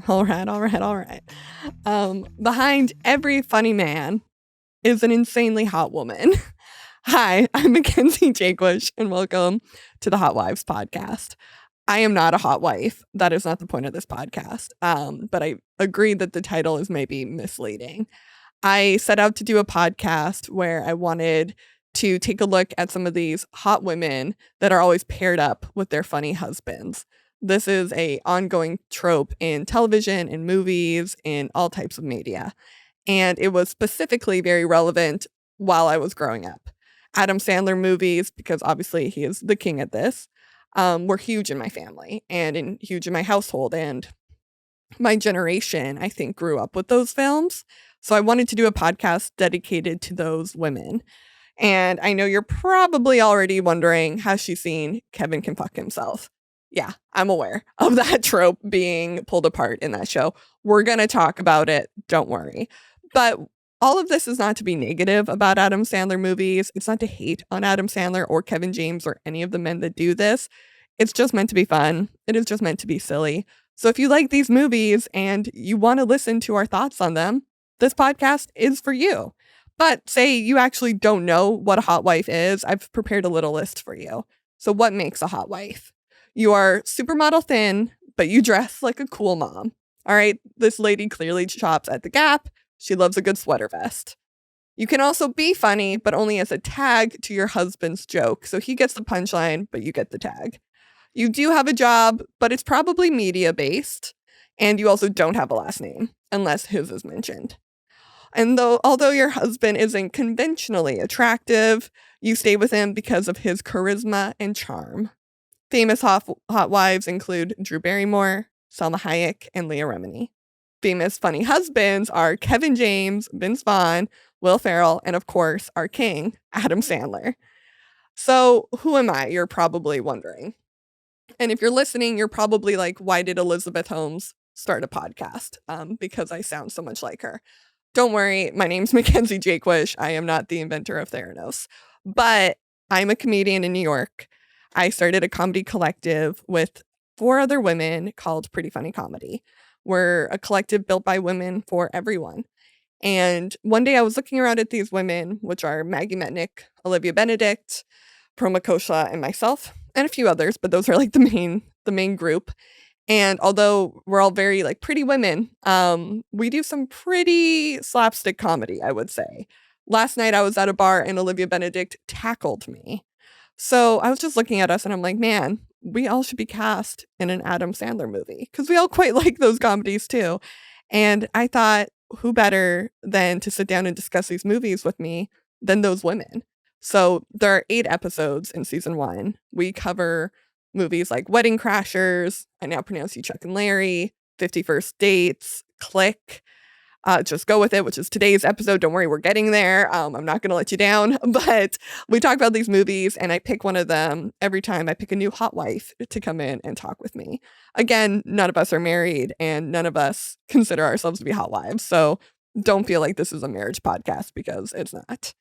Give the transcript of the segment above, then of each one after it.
All right. Behind every funny man is an insanely hot woman. Hi, I'm Mackenzie Jaquish, and welcome to the Hot Wives podcast. I am not a hot wife. That is not the point of this podcast. But I agree that the title is maybe misleading. I set out to do a podcast where I wanted to take a look at some of these hot women that are always paired up with their funny husbands. This is an ongoing trope in television, in movies, in all types of media. And it was specifically very relevant while I was growing up. Adam Sandler movies, because obviously he is the king at this, were huge in my family and huge in my household. And my generation, I think, grew up with those films. So I wanted to do a podcast dedicated to those women. And I know you're probably already wondering, has she seen Kevin Can Fuck Himself? Yeah, I'm aware of that trope being pulled apart in that show. We're going to talk about it. Don't worry. But all of this is not to be negative about Adam Sandler movies. It's not to hate on Adam Sandler or Kevin James or any of the men that do this. It's just meant to be fun. It is just meant to be silly. So if you like these movies and you want to listen to our thoughts on them, this podcast is for you. But say you actually don't know what a hot wife is, I've prepared a little list for you. So what makes a hot wife? You are supermodel thin, but you dress like a cool mom. All right, this lady clearly shops at the Gap. She loves a good sweater vest. You can also be funny, but only as a tag to your husband's joke. So he gets the punchline, but you get the tag. You do have a job, but it's probably media-based. And you also don't have a last name, unless his is mentioned. And although your husband isn't conventionally attractive, you stay with him because of his charisma and charm. Famous hot wives include Drew Barrymore, Salma Hayek, and Leah Remini. Famous funny husbands are Kevin James, Vince Vaughn, Will Ferrell, and of course, our king, Adam Sandler. So who am I? You're probably wondering. And if you're listening, you're probably like, why did Elizabeth Holmes start a podcast? Because I sound so much like her. Don't worry, my name's Mackenzie Jaquish. I am not the inventor of Theranos, but I'm a comedian in New York. I started a comedy collective with 4 other women called Pretty Funny Comedy. We're a collective built by women for everyone. And one day I was looking around at these women, which are Maggie Metnick, Olivia Benedict, Proma Kosha, and myself, and a few others, but those are like the main group. And although we're all very like pretty women, we do some pretty slapstick comedy, I would say. Last night I was at a bar and Olivia Benedict tackled me. So I was just looking at us and I'm like, man, we all should be cast in an Adam Sandler movie because we all quite like those comedies too. And I thought, who better than to sit down and discuss these movies with me than those women? So there are 8 episodes in season 1. We cover movies like Wedding Crashers, I Now Pronounce You Chuck and Larry, 50 First Dates, Click, Just Go With It, which is today's episode. Don't worry, we're getting there. I'm not going to let you down, but we talk about these movies and I pick one of them every time I pick a new hot wife to come in and talk with me. Again, none of us are married and none of us consider ourselves to be hot wives. So don't feel like this is a marriage podcast because it's not.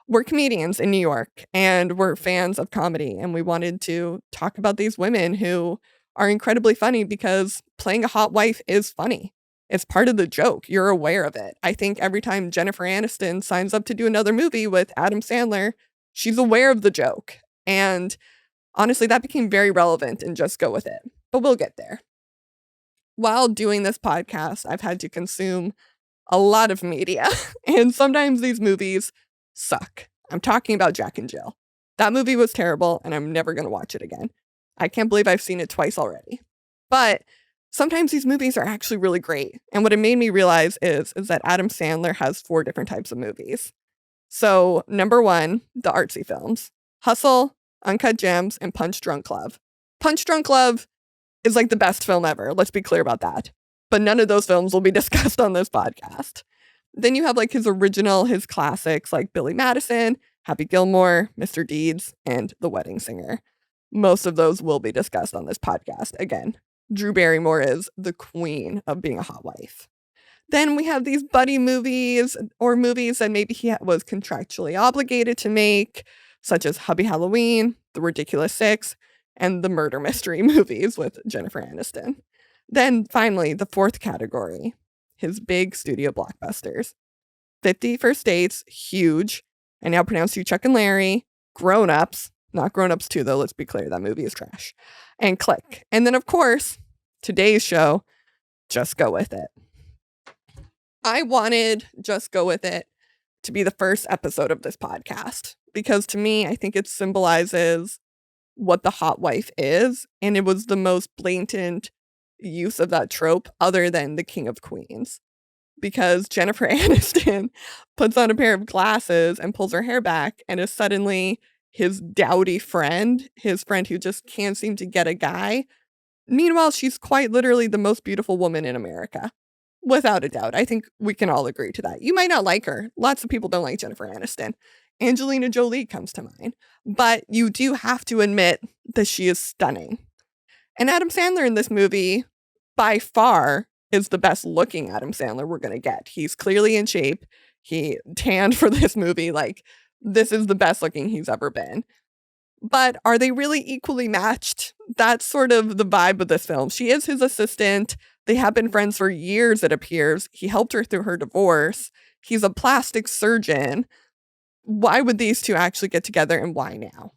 We're comedians in New York and we're fans of comedy and we wanted to talk about these women who are incredibly funny because playing a hot wife is funny. It's part of the joke. You're aware of it. I think every time Jennifer Aniston signs up to do another movie with Adam Sandler, she's aware of the joke. And honestly, that became very relevant in Just Go With It. But we'll get there. While doing this podcast, I've had to consume a lot of media. And sometimes these movies suck. I'm talking about Jack and Jill. That movie was terrible and I'm never going to watch it again. I can't believe I've seen it twice already. But sometimes these movies are actually really great. And what it made me realize is that Adam Sandler has 4 different types of movies. So number 1, the artsy films. Hustle, Uncut Gems, and Punch Drunk Love. Punch Drunk Love is like the best film ever. Let's be clear about that. But none of those films will be discussed on this podcast. Then you have like his classics like Billy Madison, Happy Gilmore, Mr. Deeds, and The Wedding Singer. Most of those will be discussed on this podcast. Again, Drew Barrymore is the queen of being a hot wife. Then we have these buddy movies or movies that maybe he was contractually obligated to make, such as Hubby Halloween, The Ridiculous Six, and the murder mystery movies with Jennifer Aniston. Then finally, the fourth category, his big studio blockbusters. 50 First Dates, huge. I now pronounce you Chuck and Larry. Grown Ups, not Grown Ups 2 though, let's be clear, that movie is trash. And Click. And then of course, today's show, Just Go With It. I wanted Just Go With It to be the first episode of this podcast because to me, I think it symbolizes what the hot wife is, and it was the most blatant use of that trope other than the King of Queens. Because Jennifer Aniston puts on a pair of glasses and pulls her hair back and is suddenly his dowdy friend, his friend who just can't seem to get a guy. Meanwhile, she's quite literally the most beautiful woman in America. Without a doubt. I think we can all agree to that. You might not like her. Lots of people don't like Jennifer Aniston. Angelina Jolie comes to mind. But you do have to admit that she is stunning. And Adam Sandler in this movie, by far, is the best looking Adam Sandler we're going to get. He's clearly in shape. He tanned for this movie. Like, this is the best looking he's ever been. But are they really equally matched? That's sort of the vibe of this film. She is his assistant. They have been friends for years, it appears. He helped her through her divorce. He's a plastic surgeon. Why would these two actually get together and why now?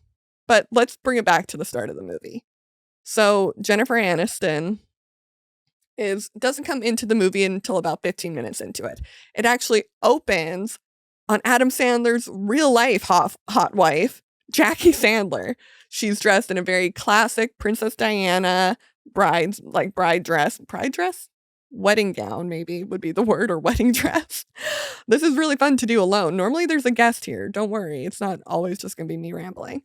But let's bring it back to the start of the movie. So Jennifer Aniston doesn't come into the movie until about 15 minutes into it. It actually opens on Adam Sandler's real life hot wife, Jackie Sandler. She's dressed in a very classic Princess Diana bride dress, wedding gown maybe would be the word, or wedding dress. This is really fun to do alone. Normally there's a guest here. Don't worry. It's not always just going to be me rambling.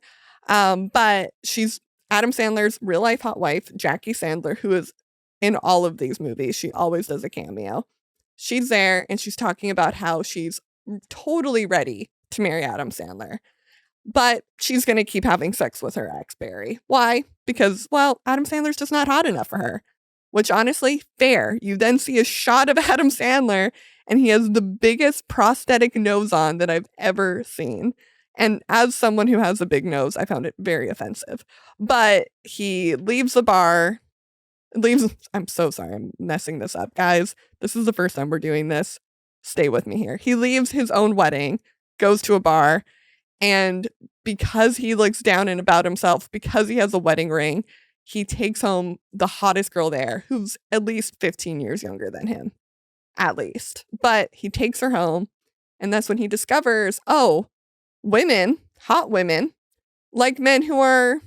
But she's Adam Sandler's real life hot wife, Jackie Sandler, who is in all of these movies. She always does a cameo. She's there and she's talking about how she's totally ready to marry Adam Sandler. But she's going to keep having sex with her ex, Barry. Why? Because, well, Adam Sandler's just not hot enough for her. Which, honestly, fair. You then see a shot of Adam Sandler, and he has the biggest prosthetic nose on that I've ever seen. And as someone who has a big nose, I found it very offensive. But he leaves the bar. I'm so sorry, I'm messing this up. Guys, this is the first time we're doing this. Stay with me here. He leaves his own wedding, goes to a bar, and because he looks down and about himself, because he has a wedding ring, he takes home the hottest girl there, who's at least 15 years younger than him. At least. But he takes her home, and that's when he discovers, oh, women, hot women, like men who are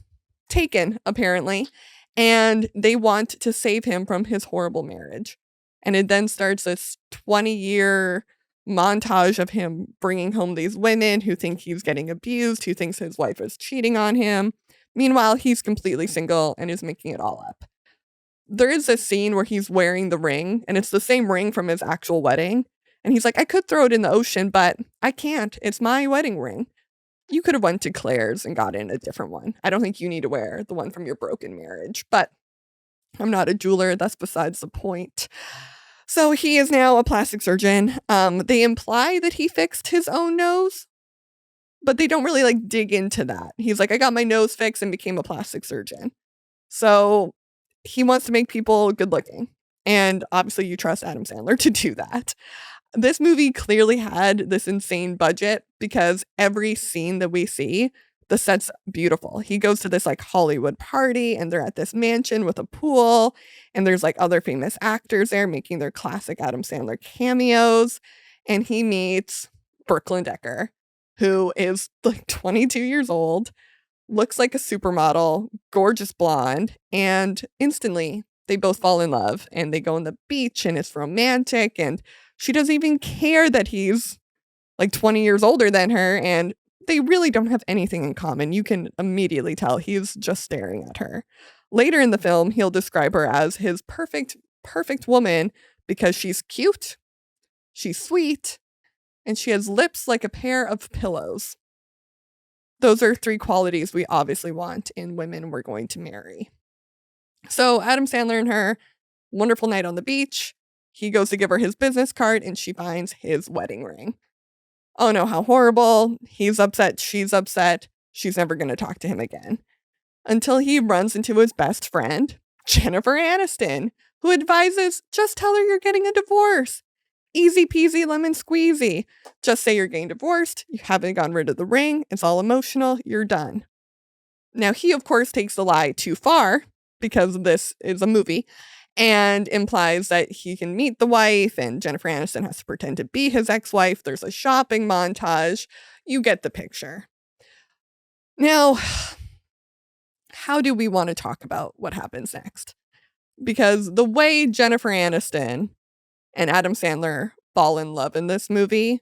taken, apparently, and they want to save him from his horrible marriage. And it then starts this 20-year montage of him bringing home these women who think he's getting abused, who thinks his wife is cheating on him. Meanwhile, he's completely single and is making it all up. There is a scene where he's wearing the ring, and it's the same ring from his actual wedding. And he's like, I could throw it in the ocean, but I can't. It's my wedding ring. You could have went to Claire's and gotten a different one. I don't think you need to wear the one from your broken marriage, but I'm not a jeweler. That's besides the point. So he is now a plastic surgeon. They imply that he fixed his own nose, but they don't really dig into that. He's like, I got my nose fixed and became a plastic surgeon. So he wants to make people good looking. And obviously you trust Adam Sandler to do that. This movie clearly had this insane budget because every scene that we see, the set's beautiful. He goes to this Hollywood party and they're at this mansion with a pool and there's other famous actors there making their classic Adam Sandler cameos. And he meets Brooklyn Decker, who is 22 years old, looks like a supermodel, gorgeous blonde, and instantly they both fall in love and they go on the beach and it's romantic and she doesn't even care that he's 20 years older than her and they really don't have anything in common. You can immediately tell he's just staring at her. Later in the film, he'll describe her as his perfect woman because she's cute, she's sweet, and she has lips like a pair of pillows. Those are 3 qualities we obviously want in women we're going to marry. So Adam Sandler and her, wonderful night on the beach. He goes to give her his business card and she finds his wedding ring. Oh no, how horrible. He's upset. She's upset. She's never going to talk to him again. Until he runs into his best friend, Jennifer Aniston, who advises just tell her you're getting a divorce. Easy peasy lemon squeezy. Just say you're getting divorced, you haven't gotten rid of the ring, it's all emotional, you're done. Now, he, of course, takes the lie too far because this is a movie and implies that he can meet the wife and Jennifer Aniston has to pretend to be his ex-wife. There's a shopping montage. You get the picture. Now, how do we want to talk about what happens next? Because the way Jennifer Aniston and Adam Sandler fall in love in this movie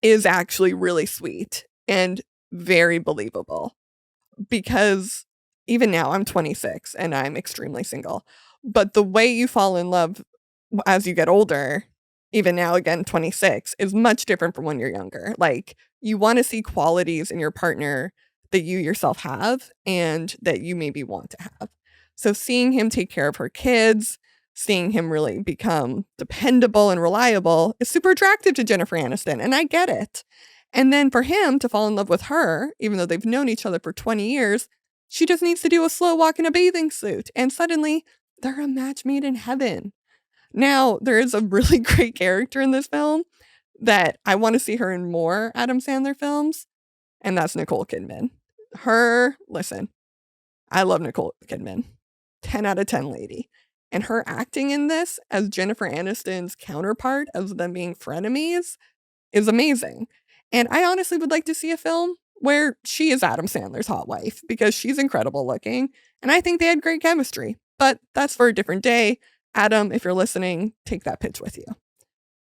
is actually really sweet and very believable. Because even now, I'm 26 and I'm extremely single. But the way you fall in love as you get older, even now, again, 26, is much different from when you're younger. Like, you want to see qualities in your partner that you yourself have and that you maybe want to have. So seeing him take care of her kids, seeing him really become dependable and reliable is super attractive to Jennifer Aniston, and I get it. And then for him to fall in love with her, even though they've known each other for 20 years, she just needs to do a slow walk in a bathing suit, and suddenly they're a match made in heaven. Now, there is a really great character in this film that I want to see her in more Adam Sandler films, and that's Nicole Kidman. Listen, I love Nicole Kidman. 10 out of 10 lady. And her acting in this as Jennifer Aniston's counterpart, as them being frenemies, is amazing. And I honestly would like to see a film where she is Adam Sandler's hot wife because she's incredible looking. And I think they had great chemistry. But that's for a different day. Adam, if you're listening, take that pitch with you.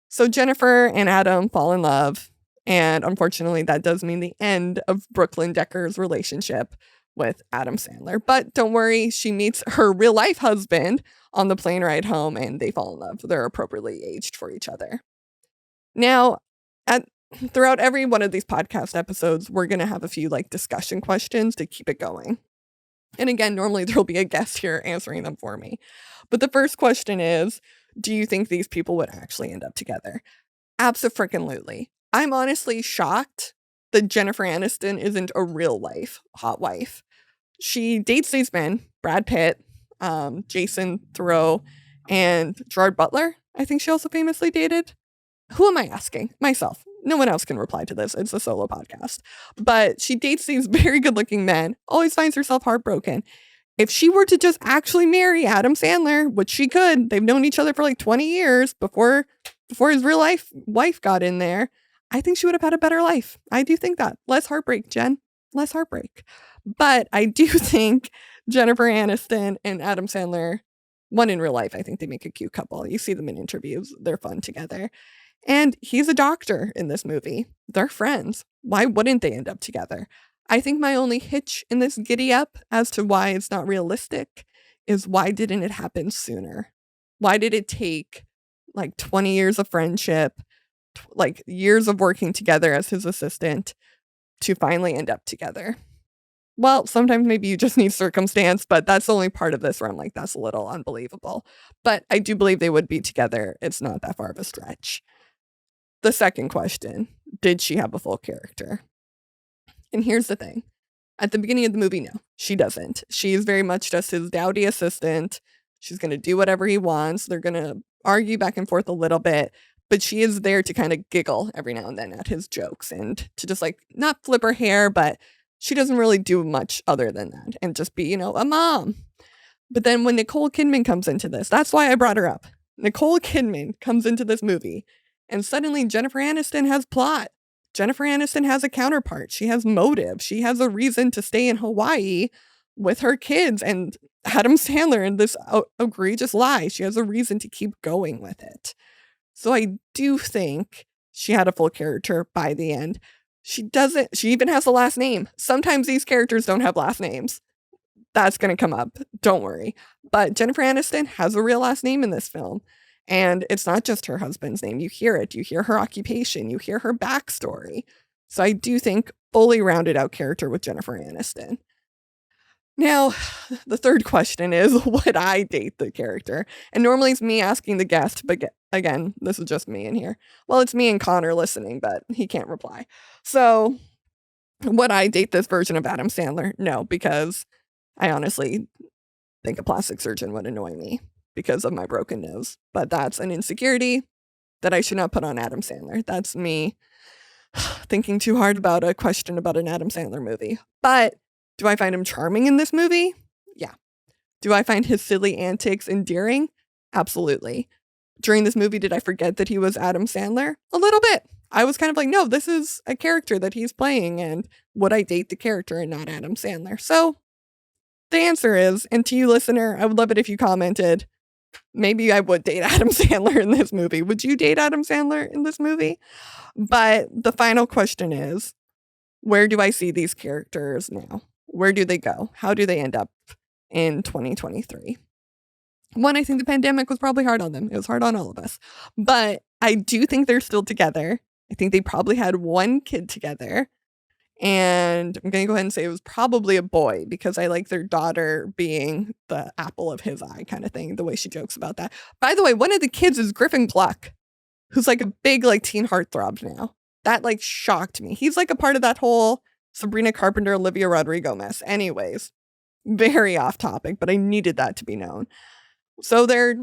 So Jennifer and Adam fall in love. And unfortunately, that does mean the end of Brooklyn Decker's relationship with Adam Sandler. But don't worry, she meets her real life husband on the plane ride home and they fall in love. They're appropriately aged for each other. Now, throughout every one of these podcast episodes, we're going to have a few discussion questions to keep it going. And again, normally there'll be a guest here answering them for me. But the first question is, do you think these people would actually end up together? Abso-freaking-lutely. I'm honestly shocked that Jennifer Aniston isn't a real life hot wife. She dates these men, Brad Pitt, Jason Thoreau, and Gerard Butler. I think she also famously dated. Who am I asking? Myself. No one else can reply to this. It's a solo podcast. But she dates these very good-looking men, always finds herself heartbroken. If she were to just actually marry Adam Sandler, which she could, they've known each other for 20 years before his real life wife got in there, I think she would have had a better life. I do think that. Less heartbreak, Jen. Less heartbreak. But I do think Jennifer Aniston and Adam Sandler, one in real life, I think they make a cute couple. You see them in interviews. They're fun together. And he's a doctor in this movie. They're friends. Why wouldn't they end up together? I think my only hitch in this giddy up as to why it's not realistic is why didn't it happen sooner? Why did it take 20 years of friendship, years of working together as his assistant to finally end up together? Well, sometimes maybe you just need circumstance, but that's the only part of this where I'm that's a little unbelievable. But I do believe they would be together. It's not that far of a stretch. The second question, did she have a full character? And here's the thing. At the beginning of the movie, no, she doesn't. She's very much just his dowdy assistant. She's going to do whatever he wants. They're going to argue back and forth a little bit, but she is there to kind of giggle every now and then at his jokes and to just not flip her hair, but she doesn't really do much other than that and just be, a mom. But then when Nicole Kidman comes into this, that's why I brought her up. Nicole Kidman comes into this movie and suddenly Jennifer Aniston has plot. Jennifer Aniston has a counterpart. She has motive. She has a reason to stay in Hawaii with her kids and Adam Sandler in this egregious lie. She has a reason to keep going with it. So I do think she had a full character by the end. She even has a last name. Sometimes these characters don't have last names. That's going to come up. Don't worry. But Jennifer Aniston has a real last name in this film. And it's not just her husband's name. You hear it. You hear her occupation. You hear her backstory. So I do think fully rounded out character with Jennifer Aniston. Now, the third question is, would I date the character? And normally it's me asking the guest, but again, this is just me in here. Well, it's me and Connor listening, but he can't reply. So would I date this version of Adam Sandler? No, because I honestly think a plastic surgeon would annoy me. because of my broken nose. But that's an insecurity that I should not put on Adam Sandler. That's me thinking too hard about a question about an Adam Sandler movie. But do I find him charming in this movie? Yeah. Do I find his silly antics endearing? Absolutely. During this movie, did I forget that he was Adam Sandler? A little bit. I was kind of like, no, this is a character that he's playing, and would I date the character and not Adam Sandler? So the answer is, and to you listener, I would love it if you commented, maybe I would date Adam Sandler in this movie. Would you date Adam Sandler in this movie? But the final question is, where do I see these characters now? Where do they go? How do they end up in 2023? One, I think the pandemic was probably hard on them. It was hard on all of us. But I do think they're still together. I think they probably had one kid together. And I'm going to go ahead and say it was probably a boy, because I like their daughter being the apple of his eye kind of thing, the way she jokes about that. By the way, one of the kids is Griffin Gluck, who's like a big like teen heartthrob now. That like shocked me. He's like a part of that whole Sabrina Carpenter, Olivia Rodrigo mess. Anyways, very off topic, but I needed that to be known. So they're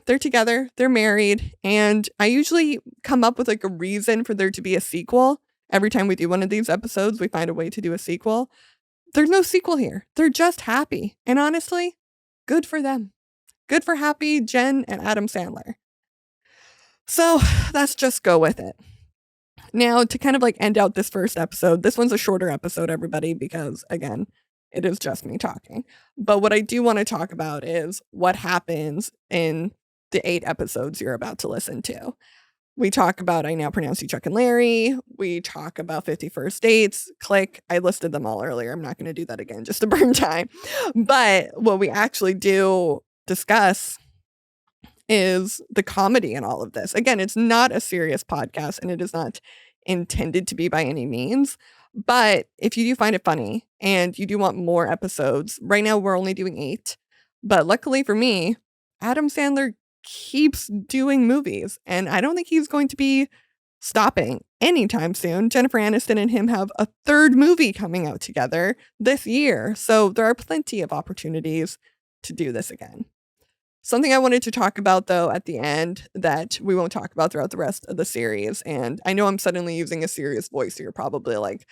together, they're married, and I usually come up with like a reason for there to be a sequel. Every time we do one of these episodes, we find a way to do a sequel. There's no sequel here. They're just happy. And honestly, good for them. Good for happy Jen and Adam Sandler. So let's just go with it. Now, to kind of like end out this first episode, this one's a shorter episode, everybody, because again, it is just me talking. But what I do want to talk about is what happens in the 8 episodes you're about to listen to. We talk about I Now Pronounce You Chuck and Larry. We talk about 50 First Dates. Click. I listed them all earlier. I'm not going to do that again just to burn time. But what we actually do discuss is the comedy in all of this. Again, it's not a serious podcast, and it is not intended to be by any means. But if you do find it funny and you do want more episodes, right now we're only doing 8. But luckily for me, Adam Sandler keeps doing movies, and I don't think he's going to be stopping anytime soon. Jennifer Aniston and him have a 3rd movie coming out together this year, so there are plenty of opportunities to do this again. Something I wanted to talk about, though, at the end that we won't talk about throughout the rest of the series, and I know I'm suddenly using a serious voice, so you're probably like,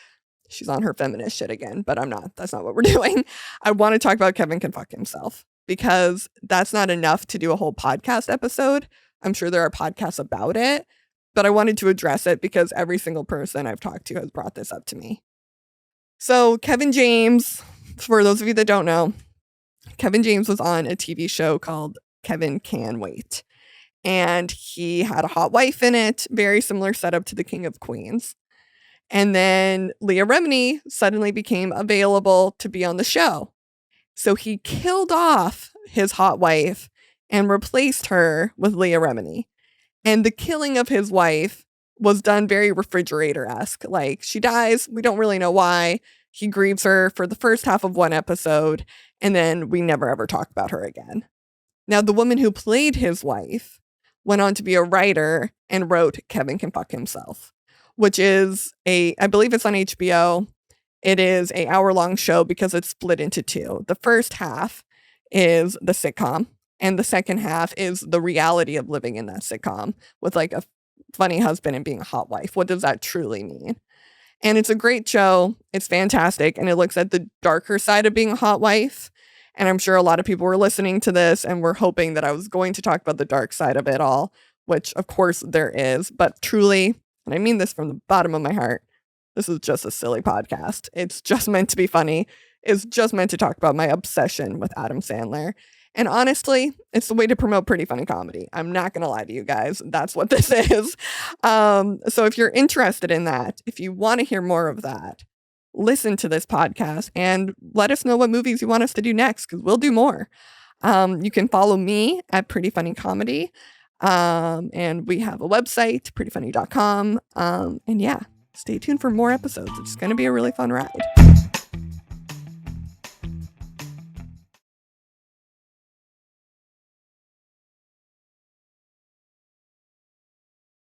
she's on her feminist shit again, but I'm not. That's not what we're doing. I want to talk about Kevin Can Fuck Himself, because that's not enough to do a whole podcast episode. I'm sure there are podcasts about it, but I wanted to address it because every single person I've talked to has brought this up to me. So Kevin James, for those of you that don't know, Kevin James was on a TV show called Kevin Can Wait, and he had a hot wife in it, very similar setup to the King of Queens. And then Leah Remini suddenly became available to be on the show. So he killed off his hot wife and replaced her with Leah Remini. And the killing of his wife was done very Refrigerator-esque. Like, she dies, we don't really know why. He grieves her for the first half of one episode, and then we never ever talk about her again. Now, the woman who played his wife went on to be a writer and wrote Kevin Can Fuck Himself, which is I believe it's on HBO. It is an hour-long show because it's split into 2. The first half is the sitcom, and the second half is the reality of living in that sitcom with like a funny husband and being a hot wife. What does that truly mean? And it's a great show. It's fantastic, and it looks at the darker side of being a hot wife. And I'm sure a lot of people were listening to this and were hoping that I was going to talk about the dark side of it all, which of course there is. But truly, and I mean this from the bottom of my heart, this is just a silly podcast. It's just meant to be funny. It's just meant to talk about my obsession with Adam Sandler. And honestly, it's the way to promote pretty funny comedy. I'm not going to lie to you guys. That's what this is. So if you're interested in that, if you want to hear more of that, listen to this podcast and let us know what movies you want us to do next, because we'll do more. You can follow me at Pretty Funny Comedy. And we have a website, prettyfunny.com. And yeah, stay tuned for more episodes. It's going to be a really fun ride.